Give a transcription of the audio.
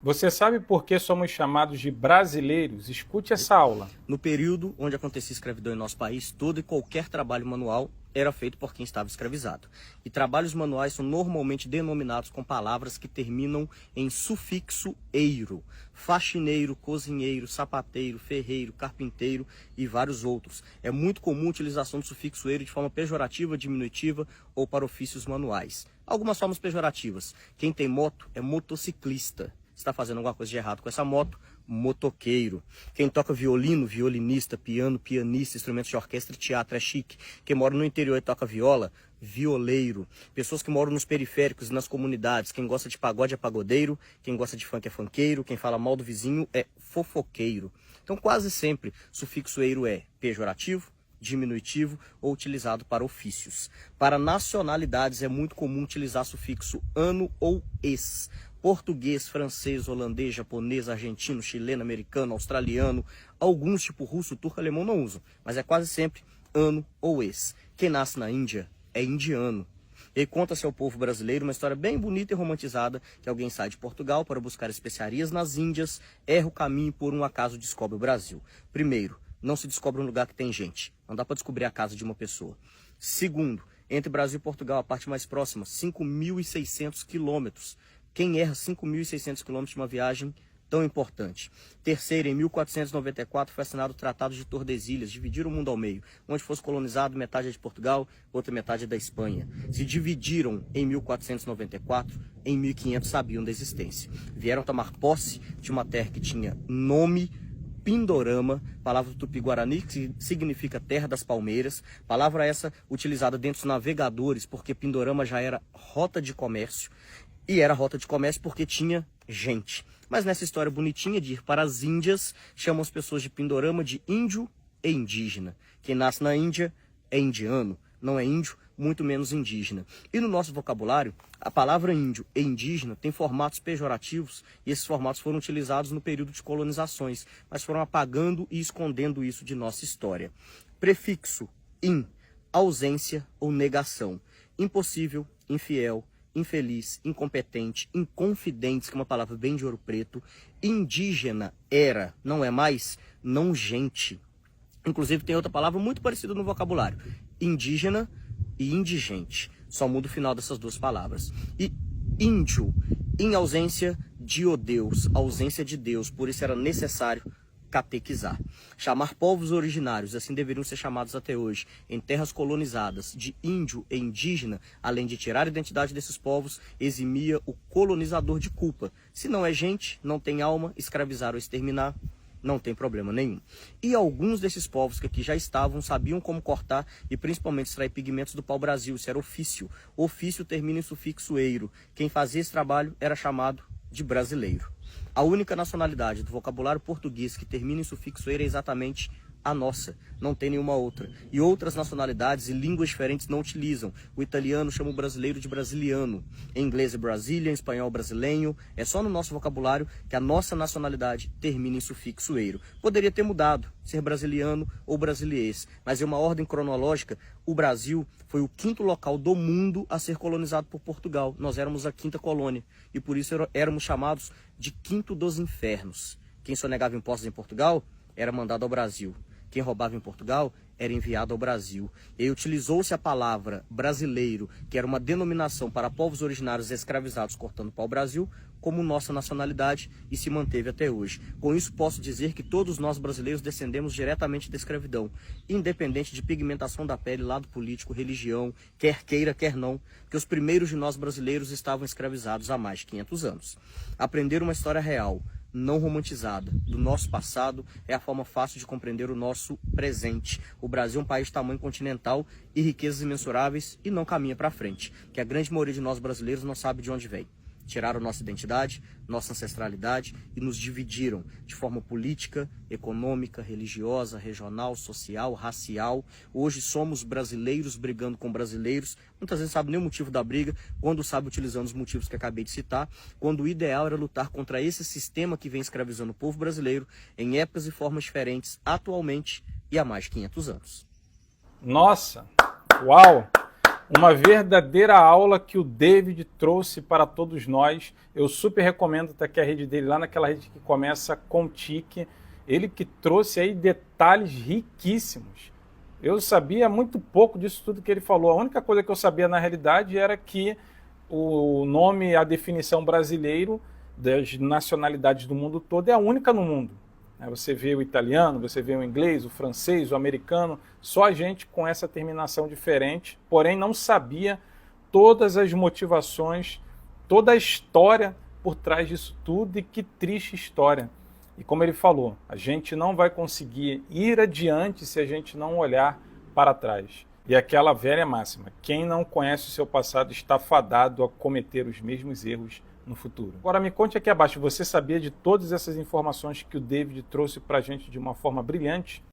Você sabe por que somos chamados de brasileiros? Escute essa aula. No período onde acontecia escravidão em nosso país, todo e qualquer trabalho manual era feito por quem estava escravizado. E trabalhos manuais são normalmente denominados com palavras que terminam em sufixo eiro. Faxineiro, cozinheiro, sapateiro, ferreiro, carpinteiro e vários outros. É muito comum a utilização do sufixo eiro de forma pejorativa, diminutiva ou para ofícios manuais. Algumas formas pejorativas. Quem tem moto é motociclista. Está fazendo alguma coisa de errado com essa moto, motoqueiro. Quem toca violino, violinista, piano, pianista, instrumentos de orquestra e teatro é chique. Quem mora no interior e toca viola, violeiro. Pessoas que moram nos periféricos e nas comunidades, quem gosta de pagode é pagodeiro, quem gosta de funk é funkeiro, quem fala mal do vizinho é fofoqueiro. Então quase sempre sufixo eiro é pejorativo, diminutivo ou utilizado para ofícios. Para nacionalidades é muito comum utilizar sufixo ano ou ex. Português, francês, holandês, japonês, argentino, chileno, americano, australiano, alguns tipo russo, turco, alemão não usam, mas é quase sempre ano ou ex. Quem nasce na Índia é indiano. E conta-se ao povo brasileiro uma história bem bonita e romantizada, que alguém sai de Portugal para buscar especiarias nas Índias, erra o caminho e por um acaso descobre o Brasil. Primeiro, não se descobre um lugar que tem gente. Não dá para descobrir a casa de uma pessoa. Segundo, entre Brasil e Portugal, a parte mais próxima, 5.600 quilômetros. Quem erra 5.600 quilômetros de uma viagem tão importante? Terceiro, em 1494 foi assinado o Tratado de Tordesilhas, dividiram o mundo ao meio. Onde fosse colonizado, metade é de Portugal, outra metade é da Espanha. Se dividiram em 1494, em 1500 sabiam da existência. Vieram tomar posse de uma terra que tinha nome Pindorama, palavra do Tupi-Guarani, que significa terra das palmeiras, palavra essa utilizada dentro dos navegadores, porque Pindorama já era rota de comércio, e era rota de comércio porque tinha gente. Mas nessa história bonitinha de ir para as Índias, chamam as pessoas de Pindorama de índio e indígena. Quem nasce na Índia é indiano, não é índio, muito menos indígena. E no nosso vocabulário, a palavra índio e indígena tem formatos pejorativos, e esses formatos foram utilizados no período de colonizações, mas foram apagando e escondendo isso de nossa história. Prefixo in, ausência ou negação. Impossível, infiel, infeliz, incompetente, inconfidentes, que é uma palavra bem de ouro preto. Indígena era, não é mais, não gente. Inclusive tem outra palavra muito parecida no vocabulário. Indígena e indigente. Só muda o final dessas duas palavras. E índio, em ausência de o Deus, ausência de Deus, por isso era necessário catequizar. Chamar povos originários, assim deveriam ser chamados até hoje, em terras colonizadas, de índio e indígena, além de tirar a identidade desses povos, eximia o colonizador de culpa. Se não é gente, não tem alma, escravizar ou exterminar, não tem problema nenhum. E alguns desses povos que aqui já estavam sabiam como cortar e principalmente extrair pigmentos do pau-brasil. Isso era ofício. Ofício termina em sufixo eiro. Quem fazia esse trabalho era chamado de brasileiro. A única nacionalidade do vocabulário português que termina em sufixo eiro é exatamente a nossa, não tem nenhuma outra. E outras nacionalidades e línguas diferentes não utilizam. O italiano chama o brasileiro de brasiliano. Em inglês é Brazilian, em espanhol brasileiro. É só no nosso vocabulário que a nossa nacionalidade termina em sufixo eiro. Poderia ter mudado, ser brasiliano ou brasiliense, mas em uma ordem cronológica, o Brasil foi o quinto local do mundo a ser colonizado por Portugal. Nós éramos a quinta colônia e por isso éramos chamados de quinto dos infernos. Quem sonegava impostos em Portugal era mandado ao Brasil. Quem roubava em Portugal era enviado ao Brasil. E utilizou-se a palavra brasileiro, que era uma denominação para povos originários escravizados cortando pau-brasil, como nossa nacionalidade e se manteve até hoje. Com isso posso dizer que todos nós brasileiros descendemos diretamente da escravidão, independente de pigmentação da pele, lado político, religião, quer queira, quer não, que os primeiros de nós brasileiros estavam escravizados há mais de 500 anos. Aprender uma história real, não romantizada, do nosso passado é a forma fácil de compreender o nosso presente. O Brasil é um país de tamanho continental e riquezas imensuráveis e não caminha para frente, que a grande maioria de nós brasileiros não sabe de onde vem. Tiraram nossa identidade, nossa ancestralidade e nos dividiram de forma política, econômica, religiosa, regional, social, racial. Hoje somos brasileiros brigando com brasileiros, muitas vezes não sabe nem o motivo da briga, quando sabe utilizando os motivos que acabei de citar, quando o ideal era lutar contra esse sistema que vem escravizando o povo brasileiro em épocas e formas diferentes, atualmente e há mais de 500 anos. Nossa! Uau! Uma verdadeira aula que o David trouxe para todos nós. Eu super recomendo estar aqui a rede dele, lá naquela rede que começa com tique. Ele que trouxe aí detalhes riquíssimos. Eu sabia muito pouco disso tudo que ele falou. A única coisa que eu sabia na realidade era que o nome, a definição brasileiro das nacionalidades do mundo todo é a única no mundo. Você vê o italiano, você vê o inglês, o francês, o americano, só a gente com essa terminação diferente, porém não sabia todas as motivações, toda a história por trás disso tudo, e que triste história. E como ele falou, a gente não vai conseguir ir adiante se a gente não olhar para trás. E aquela velha máxima, quem não conhece o seu passado está fadado a cometer os mesmos erros no futuro. Agora me conte aqui abaixo, você sabia de todas essas informações que o David trouxe para a gente de uma forma brilhante?